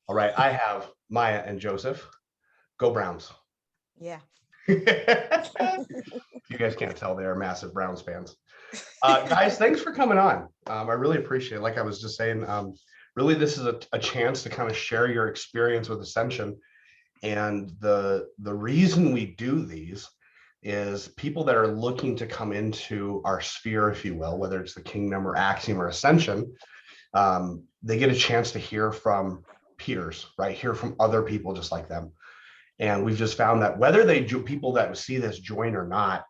All right, I have Maya and Joseph. Go Browns. Yeah. You guys can't tell they are massive Browns fans. Guys, thanks for coming on. I really appreciate it. Like I was just saying, really, this is a chance to kind of share your experience with Ascension. And the reason we do these is people that are looking to come into our sphere, if you will, whether it's the kingdom or axiom or ascension, they get a chance to hear from peers, right? Hear from other people just like them. And we've just found that whether people that see this join or not,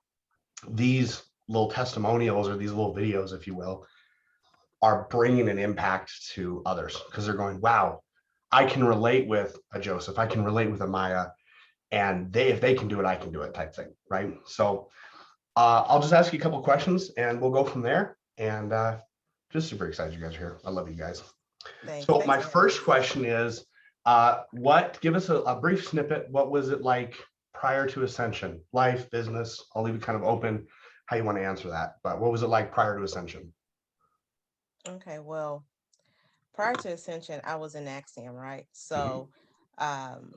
these little testimonials or these little videos, if you will, are bringing an impact to others because they're going, wow, I can relate with a Joseph, I can relate with a Maya, and if they can do it, I can do it type thing, right? So I'll just ask you a couple of questions and we'll go from there. And just super excited you guys are here. I love you guys. Thanks. So Thanks my for having first us. question is, give us a brief snippet. What was it like prior to Ascension? Life, business, I'll leave it kind of open how you want to answer that. But what was it like prior to Ascension? Okay, well, prior to Ascension, I was in Axiom, right? Mhm. So um,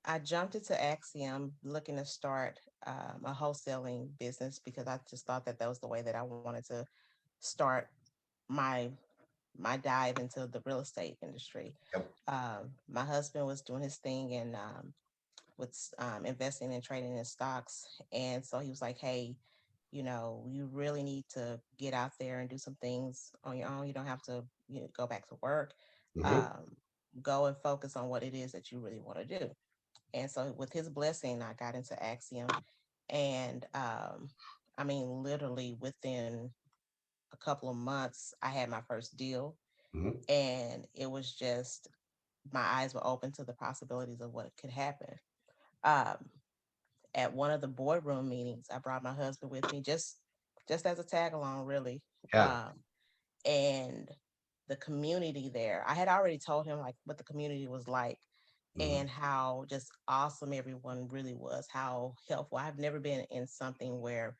I jumped into Axiom looking to start a wholesaling business because I just thought that that was the way that I wanted to start my my dive into the real estate industry. Yep. My husband was doing his thing and with investing and trading in stocks, and so he was like, "Hey, you really need to get out there and do some things on your own. You don't have to go back to work. Mhm. Um, go and focus on what it is that you really want to do." And so, with his blessing, I got into Axiom, and I mean, literally within a couple of months, I had my first deal, Mhm. and it was just my eyes were open to the possibilities of what could happen. Um, at one of the boardroom meetings, I brought my husband with me just as a tag along, really. Yeah. Um, and the community there, I had already told him like what the community was like Mhm. and how just awesome everyone really was, how helpful. I've never been in something where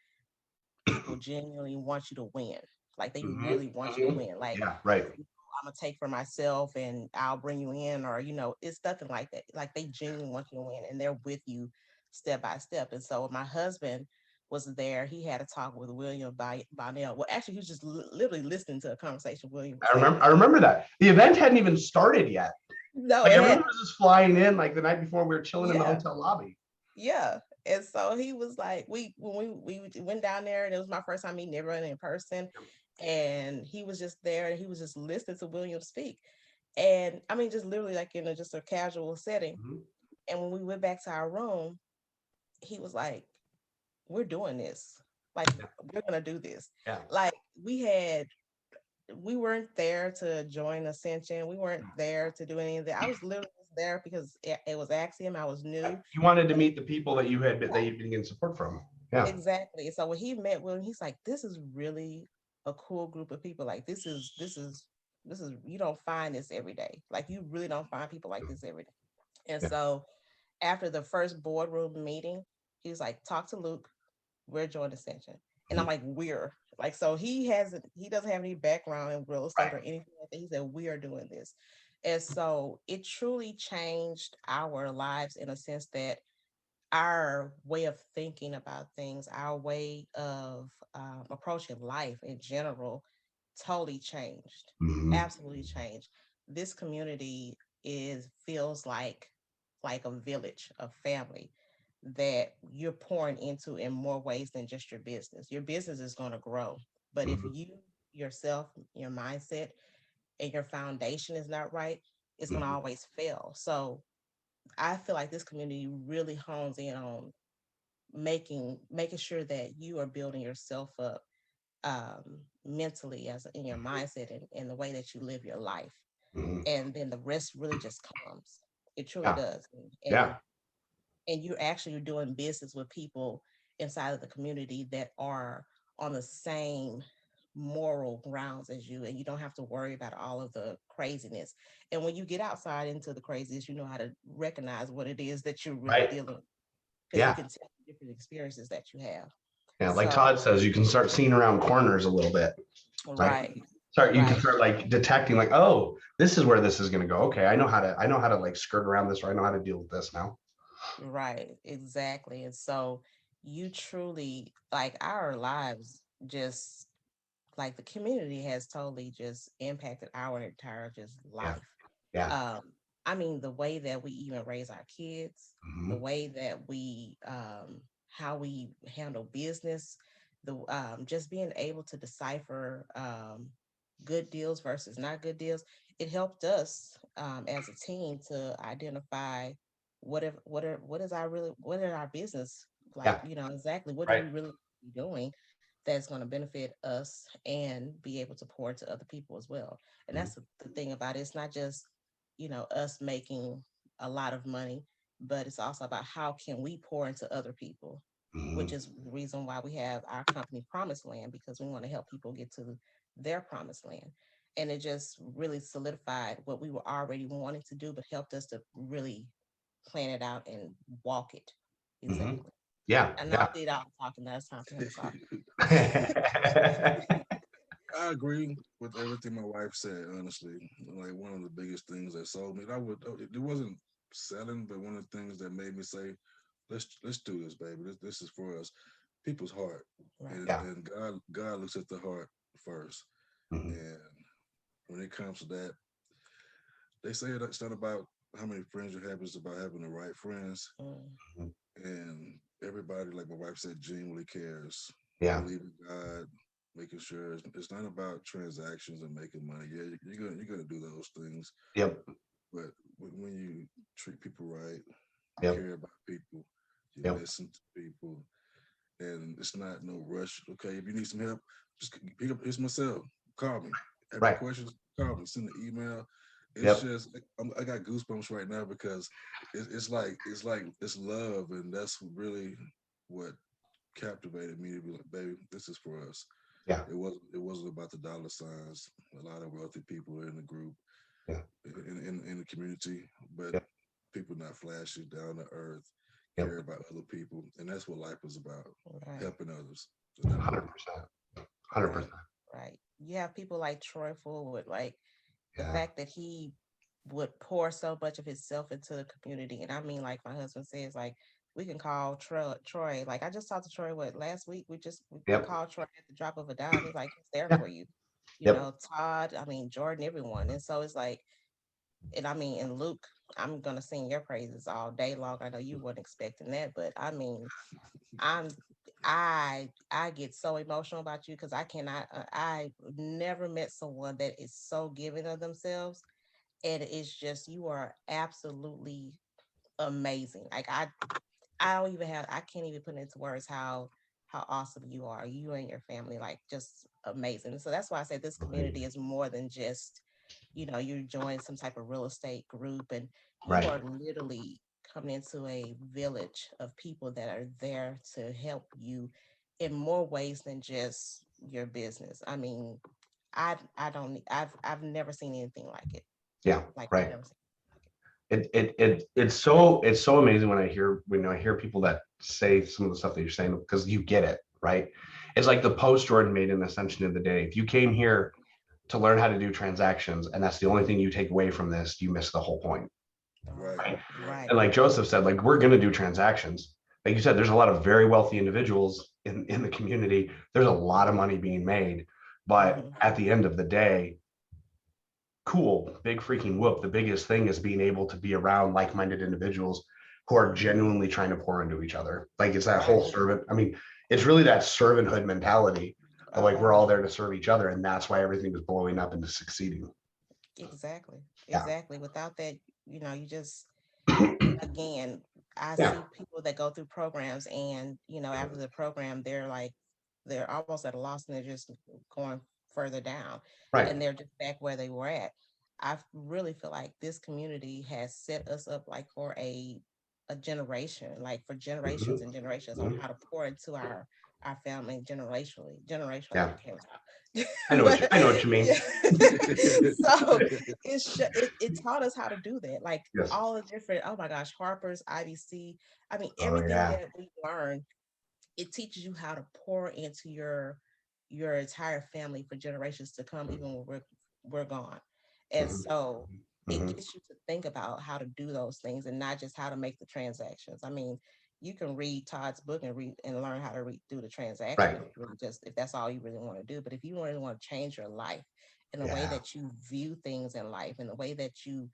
people genuinely want you to win. Like they Mhm. really want you to Mhm. win. Like Yeah. Right. I'm gonna take for myself and I'll bring you in, or it's nothing like that. Like they genuinely want you to win and they're with you step by step. And so my husband was there. He had a talk with William Bonnell. Well, actually, he was just literally listening to a conversation William was I remember. having. I remember that the event hadn't even started yet. No, Like it everyone had. was just flying in. Like the night before, we were chilling in the Yeah, hotel lobby. yeah. And so he was like, we when we went down there, and it was my first time meeting everyone in person. And he was just there, and he was just listening to William speak. And I mean, just literally like in just a casual setting. Mhm. And when we went back to our room, he was like, "We're doing this. Like, we're gonna do this." Yeah. Like, we weren't there to join Ascension. We weren't there to do any of that. I was literally just there because it was Axiom. I was new. You wanted to And meet the people that yeah, you've been getting support from. Yeah. exactly. So when he met William, he's like, "This is really a cool group of people. Like, this is you don't find this every day. Like, you really don't find people like this every day." And Yeah. so after the first boardroom meeting, he was like, "Talk to Luke. We're joining Ascension." And I'm Mhm. like, "We're." Like, so he doesn't have any background in real estate Right. or anything like that. He said, "We are doing this." And so it truly changed our lives in a sense that our way of thinking about things, our way of approaching life in general, totally changed. Mhm. Absolutely changed. This community is feels like a village, a family that you're pouring into in more ways than just your business. Your business is going to grow, but if Mhm. you yourself, your mindset, and your foundation is not right, it's going to Mhm. always fail. So I feel like this community really hones in on making sure that you are building yourself up mentally as in your mindset and the way that you live your life, Mhm. and then the rest really just comes. It truly Yeah. does. Yeah. And you're actually doing business with people inside of the community that are on the same moral grounds as you, and you don't have to worry about all of the craziness. And when you get outside into the craziness, you know how to recognize what it is that you're really Right. dealing with, because you Yeah. can tell different experiences that you have. Yeah. Like So Todd says, you can start seeing around corners a little bit. Right. right. Sorry, you can Right. start like detecting like, oh, this is where this is going to go. Okay, I know how to like skirt around this, or I know how to deal with this now. Right, exactly. And so you truly like our lives just like the community has totally just impacted our entire just Yeah, life. yeah. Um, I mean, the way that we even raise our kids, the Mhm. way that we how we handle business, the just being able to decipher good deals versus not good deals, it helped us as a team to identify what is our really what are our business like, Yeah, exactly what do right. we really be doing that's going to benefit us and be able to pour to other people as well. And Mhm. that's the thing about it. It's not just, us making a lot of money, but it's also about how can we pour into other people, which Mhm. is the reason why we have our company Promised Land, because we want to help people get to their promised land. And it just really solidified what we were already wanting to do, but helped us to really plan it out and walk it. Mhm. Exactly. Yeah, And I yeah. did all the talking. Now it's time for him to talk. I agree with everything my wife said. Honestly, like one of the biggest things that sold me, it wasn't selling, but one of the things that made me say, let's do this, baby. This is for us. People's heart, Right. and Yeah. and God looks at the heart first. Mhm. And when it comes to that, they say it's not about how many friends you have; it's about having the right friends. Mm, Mhm. And everybody, like my wife said, genuinely cares. Yeah. Believe in God, making sure it's not about transactions and making money. Yeah, you're gonna do those things, Yep. but when you treat people right, you Yep. care about people, you Yep. listen to people, and it's not no rush. Okay, if you need some help, just pick up. Here's my cell. Call me. Have any Right. questions? Call me. Send an email. It's Yep. just I got goosebumps right now because it's love, and that's really what captivated me to be like, baby, this is for us. Yeah. It wasn't about the dollar signs. A lot of wealthy people are in the group, Yeah. in the community, but Yep. people not flashy, down to earth, Yep. care about other people, and that's what life is about, right. helping others. And that was 100%. 100%. Right. Right. You have people like Troy Forward, like the Yeah. fact that he would pour so much of himself into the community. And I mean, like my husband says, like we can call Troy. Like I just talked to Troy last week. We Yep. called Troy at the drop of a dime. He's like he's there Yeah. for you. Yep. Todd, I mean Jordan, everyone. And so it's like, and I mean, and Luke, I'm gonna sing your praises all day long. I know you weren't expecting that, but I mean, I'm I get so emotional about you because I cannot I never met someone that is so giving of themselves, and it's just you are absolutely amazing. Like I don't even have I can't even put into words how awesome you are. You and your family, like just amazing. So that's why I said this community is more than just, you join some type of real estate group, and you Right. are literally coming into a village of people that are there to help you in more ways than just your business. I mean, I don't I've never seen anything like it. Yeah. Like I've Right. never seen It's so amazing when I hear people that say some of the stuff that you're saying because you get it, right? It's like the post Jordan made in Ascension of the day. If you came here to learn how to do transactions and that's the only thing you take away from this, you miss the whole point. right, right, Right. right. And right, like Joseph said, like we're gonna do transactions. Like you said, there's a lot of very wealthy individuals in the community. There's a lot of money being made. But hmm at the end of the day, cool, big freaking whoop. The biggest thing is being able to be around like-minded individuals who are genuinely trying to pour into each other. Like it's that whole right. servant. I mean, it's really that servanthood mentality of like we're all Oh, there to serve each other, and that's why everything is blowing up into succeeding. exactly, Yeah. exactly. Without that, you just again, I Yeah. see people that go through programs and, after the program, they're almost at a loss and they're just going further down Right. and they're just back where they were at. I really feel like this community has set us up like for a generation, like for generations Mhm. and generations on Mhm. how to pour into our family generationally. Yeah. I can't talk. I But know what you mean. yeah. So it taught us how to do that. Like Yes. all the different, oh my gosh, Harper's, IBC. I mean, Oh everything yeah. that we learn, it teaches you how to pour into your entire family for generations to come, even when we're gone. And Mhm. so it Mhm. gets you to think about how to do those things and not just how to make the transactions. I mean, you can read Todd's book and read and learn how to do the transaction Right. if you really just if that's all you really want to do. But if you really want to change your life in the way Yeah. that you view things in life, and the way that you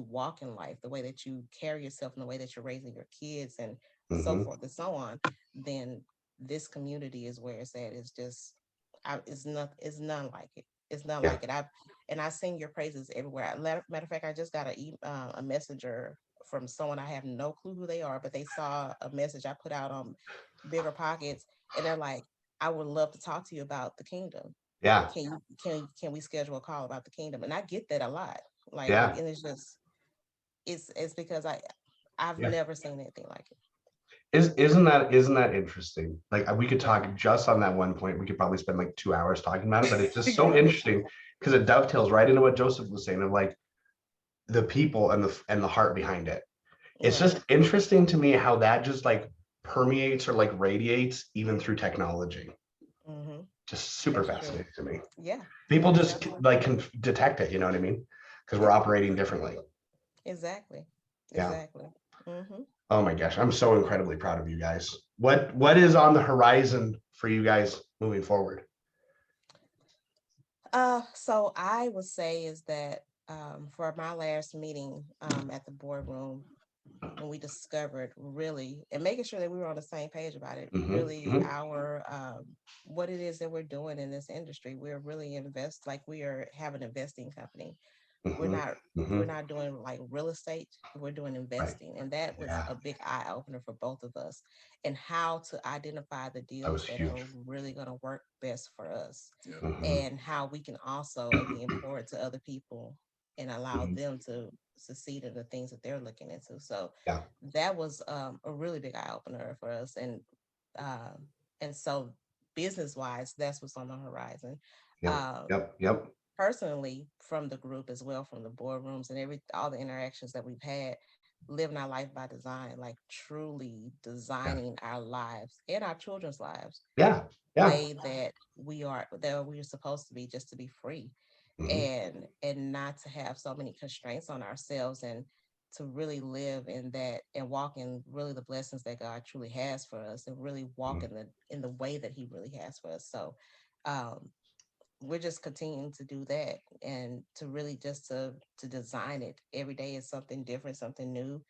walk in life, the way that you carry yourself, and the way that you're raising your kids, and so Mhm. forth and so on, then this community is where it's at. It's just, it's none like it. It's none Yeah. like it. I sing your praises everywhere. Matter of fact, I just got a messenger from someone I have no clue who they are, but they saw a message I put out on Bigger Pockets, and they're like, "I would love to talk to you about the kingdom. Yeah. Can we schedule a call about the kingdom?" And I get that a lot. Like, Yeah. and it's just it's because I've Yeah. never seen anything like it. Isn't that interesting? Like we could Right. talk just on that one point. We could probably spend like 2 hours talking about it, but it's just so Yeah. interesting because it dovetails right into what Joseph was saying of like the people and the heart behind it. It's Right. just interesting to me how that just like permeates or like radiates even through technology. Mm-hmm. Just super That's true. fascinating to me. Yeah. People Most just definitely. like can detect it, you know what I mean? Because we're Yeah. operating differently. Exactly. Yeah. Exactly. Mm-hmm. Oh my gosh, I'm so incredibly proud of you guys. What is on the horizon for you guys moving forward? So I would say is that for my last meeting at the boardroom, when we discovered really and making sure that we were on the same page about it, Hmm. really Hmm. our what it is that we're doing in this industry, we're really we are have an investing company. we're Hmm. not Hmm. we're not doing like real estate, we're doing Right. investing, and that was Yeah, a big eye opener for both of us, and how to identify the that was deals that huge. are really going to work best for us, Yeah. Hmm. and how we can also again pour it to other people and allow Hmm. them to succeed in the things that they're looking into. So Yeah. that was a really big eye opener for us, um, and so business wise, that's what's on the horizon. Yep. Um, Yep. Yep. Personally, from the group as well, from the boardrooms and all the interactions that we've had, living our life by design, like truly Yeah. designing our lives and our children's lives Yeah. Yeah. way that we are supposed to be, just to be free, Hmm. and not to have so many constraints on ourselves, and to really live in that and walk in really the blessings that God truly has for us, and really walk Hmm. in the way that he really has for us. So um we're just continuing to do that, and to really just to design it every day is something different, something new.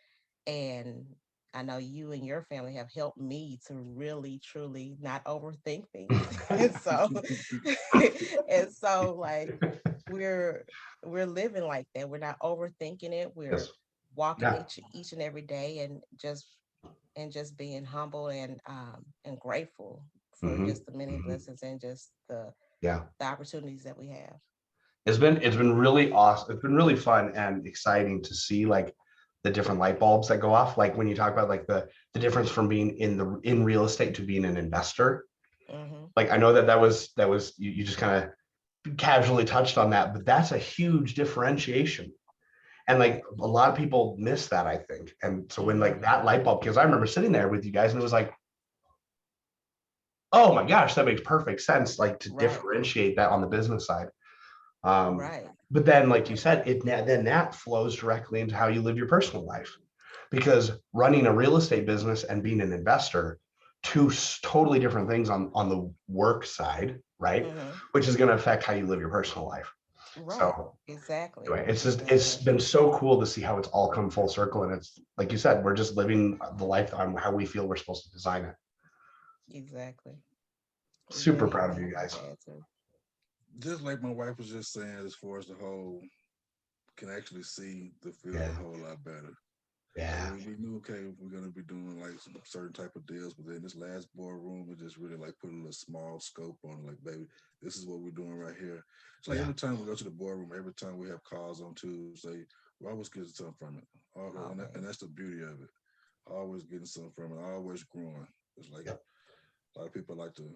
And I know you and your family have helped me to really truly not overthink things. And so and so like we're we're living like that. We're not overthinking it. We're Yes. walking Yeah. each and every day, and just being humble and grateful for Hmm. just the many Hmm. blessings and just Yeah. the opportunities that we have. It's been really awesome. It's been really fun and exciting to see like the different light bulbs that go off. Like when you talk about like the difference from being in real estate to being an investor. Hmm. Like I know that was you just kind of casually touched on that, but that's a huge differentiation. And like Right. a lot of people miss that, I think. And so when Hmm. like that light bulb, because I remember sitting there with you guys and it was like, oh my gosh, that makes perfect sense, like to Right. differentiate that on the business side. Um, Right. but then, like you said, then that flows directly into how you live your personal life. Because running a real estate business and being an investor, two totally different things on the work side, right? Hmm. Which is going to affect how you live your personal life. Right. So Exactly. anyway, it's Exactly. been so cool to see how it's all come full circle, and it's like you said, we're just living the life on how we feel we're supposed to design it. Exactly. We Super really, proud of really you guys. had to. Just like my wife was just saying, as far as the whole can actually see the field Yeah, a whole lot better. Like yeah, we knew, okay, we're gonna be doing like some certain type of deals, but then this last boardroom, we just really like put a little small scope on it. Like, baby, this is what we're doing right here. It's like yeah. every time we go to the boardroom, every time we have calls on Tuesday, we always get something from it. And Always. that's the beauty of it. Always getting something from it. Always growing. It's like Yep. a lot of people like to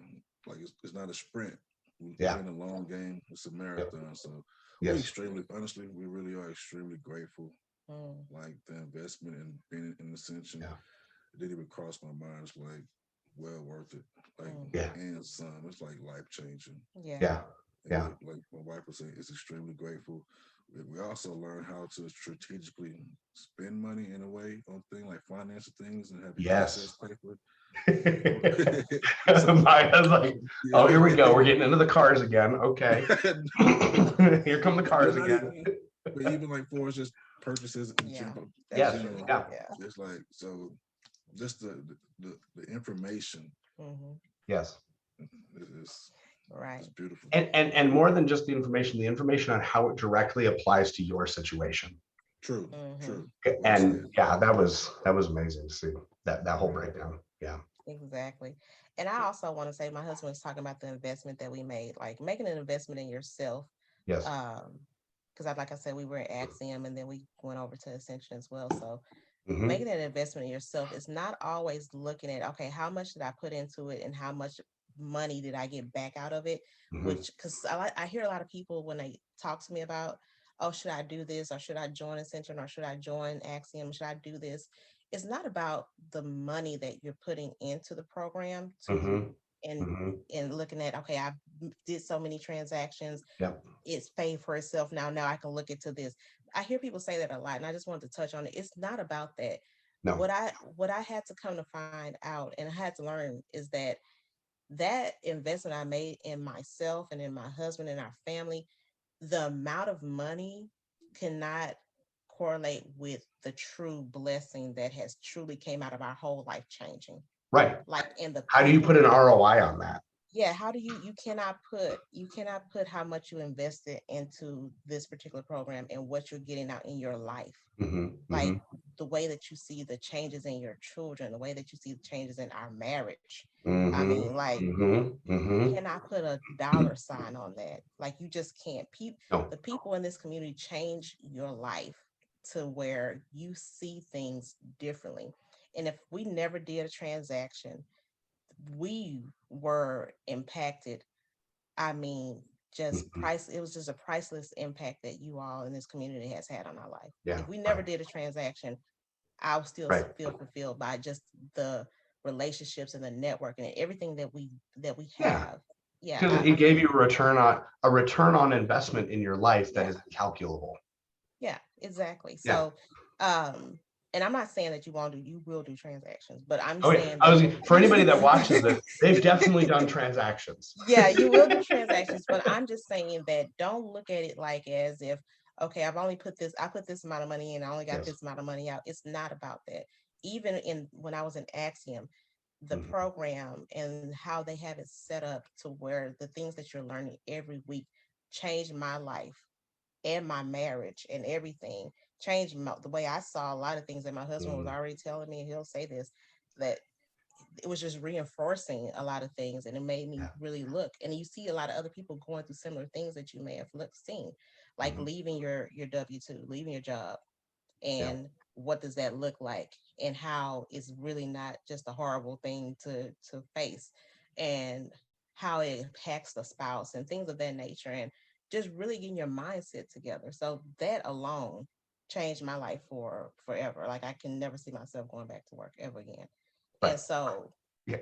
like it's not a sprint. We're Yeah. in a long game. It's a Yep. marathon. So we Yes. extremely, honestly, we really are extremely grateful. Mm. Like the investment and being in Ascension, Yeah. it didn't even cross my mind. It's like well worth it. Like, Yeah. and some, it's like life changing. Yeah. Yeah. And Yeah. like my wife was saying, it's extremely grateful. We also learn how to strategically spend money in a way on things like financial things and having Yes. assets paper. I was like, oh, here we go. We're getting into the cars again. Okay. Here come the cars but again. but even like for us, just purchases in Yeah. general. Yes. You know, Yeah. it's like, so just the information Yes. is Right. it's beautiful. And more than just the information on how it directly applies to your situation. True. True. Well And said. yeah, that was amazing to see that whole breakdown. Yeah. Exactly. And I also want to say my husband was talking about the investment that we made, like making an investment in yourself. Yes. Because like I said, we were at Axiom and then we went over to Ascension as well. So Mhm. making an investment in yourself is not always looking at, okay, how much did I put into it and how much money did I get back out of it? Mhm. Which, because I hear a lot of people when they talk to me about, oh, should I do this or should I join Ascension or should I join Axiom? Should I do this? It's not about the money that you're putting into the program to Mhm. and Mhm. and looking at, okay, I did so many transactions, Yep. it's paid for itself now I can look into this. I hear people say that a lot and I just wanted to touch on it. It's not about that. No. What I had to come to find out and I had to learn is that investment I made in myself and in my husband and our family, the amount of money cannot correlate with the true blessing that has truly came out of our whole life changing. Right. Like in the How do you put an ROI on that? Yeah, how do you cannot put how much you invested into this particular program and what you're getting out in your life. Mhm. Like Mhm. the way that you see the changes in your children, the way that you see the changes in our marriage. I Mhm. mean, like Mhm. you Mhm. cannot put a dollar sign on that. Like you just can't. No. The people in this community change your life to where you see things differently. And if we never did a transaction, we were impacted. I mean, just Mhm. it was just a priceless impact that you all in this community has had on our life. Yeah. If we never Right. did a transaction, I'll still Right. feel fulfilled by just the relationships and the networking and everything that we Yeah. have. Yeah, Because it gave you a return on investment in your life that yeah, is incalculable. yeah, exactly. Yeah. So, and I'm not saying that you will do transactions, but I'm Okay. saying that For anybody that watches this, they've definitely done transactions. yeah, you will do transactions, but I'm just saying that don't look at it like as if, okay, I put this amount of money in, I only got Yes. this amount of money out. It's not about that. Even when I was in Axiom, the Mhm. program and how they have it set up to where the things that you're learning every week changed my life and my marriage and everything, changed the way I saw a lot of things that my husband was Mhm. already telling me, and he'll say this, that it was just reinforcing a lot of things and it made me Yeah. really look. And you see a lot of other people going through similar things that you may have seen, like Mhm. leaving your W-2, leaving your job, Yeah. and what does that look like and how it's really not just a horrible thing to face, and how it impacts the spouse and things of that nature, and just really getting your mindset together. So that alone changed my life for forever. Like I can never see myself going back to work ever again. Right. And so Yeah.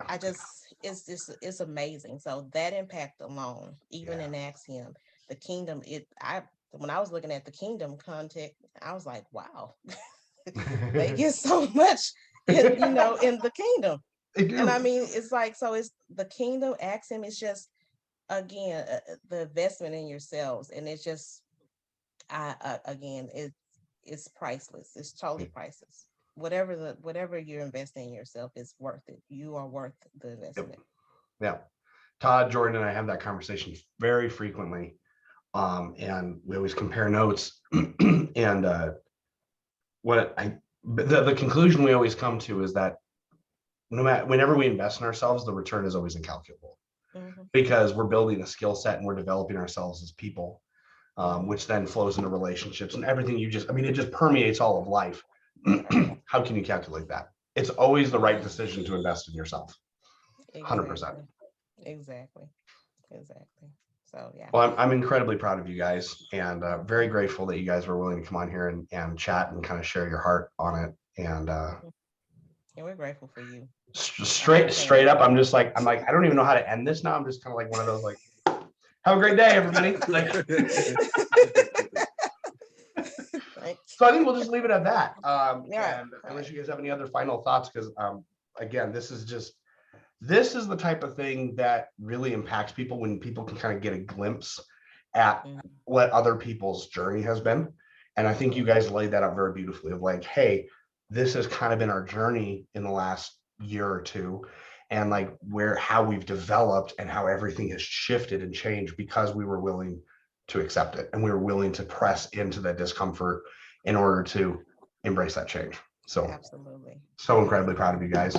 it's amazing. So that impact alone, even Yeah. in Axiom, the kingdom, when I was looking at the kingdom context, I was like, wow, they get so much in the kingdom. They And I do. mean, it's like, so it's the kingdom. Axiom is just, again, the investment in yourselves. And it's just, again, it's priceless. It's totally priceless. Whatever you're investing in yourself is worth it. You are worth the Yep. investment. Yeah. Todd, Jordan, and I have that conversation very frequently. And we always compare notes. And the conclusion we always come to is that whenever we invest in ourselves, the return is always incalculable because we're building a skill set and we're developing ourselves as people, which then flows into relationships and everything. It just permeates all of life. How can you calculate that? It's always the right decision to invest in yourself. 100%. Exactly. So yeah. Well, I'm incredibly proud of you guys and very grateful that you guys were willing to come on here and chat and kind of share your heart on it. And And we're grateful for you. Straight up, I'm like, I don't even know how to end this now. I'm just kind of like one of those like, have a great day, everybody. Like, so I think we'll just leave it at that. Yeah. And unless you guys have any other final thoughts, because again, this is the type of thing that really impacts people when people can kind of get a glimpse at what other people's journey has been. And I think you guys laid that out very beautifully of like, hey, this has kind of been our journey in the last year or two, and like how we've developed and how everything has shifted and changed because we were willing to accept it and we were willing to press into that discomfort in order to embrace that change. So absolutely, so incredibly proud of you guys,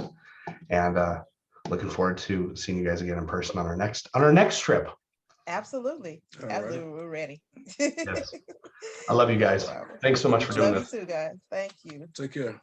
and looking forward to seeing you guys again in person on our next trip. Absolutely. Absolutely. We're ready. Yes. I love you guys. Thanks so much for doing this. Love you too, guys. Thank you. Take care.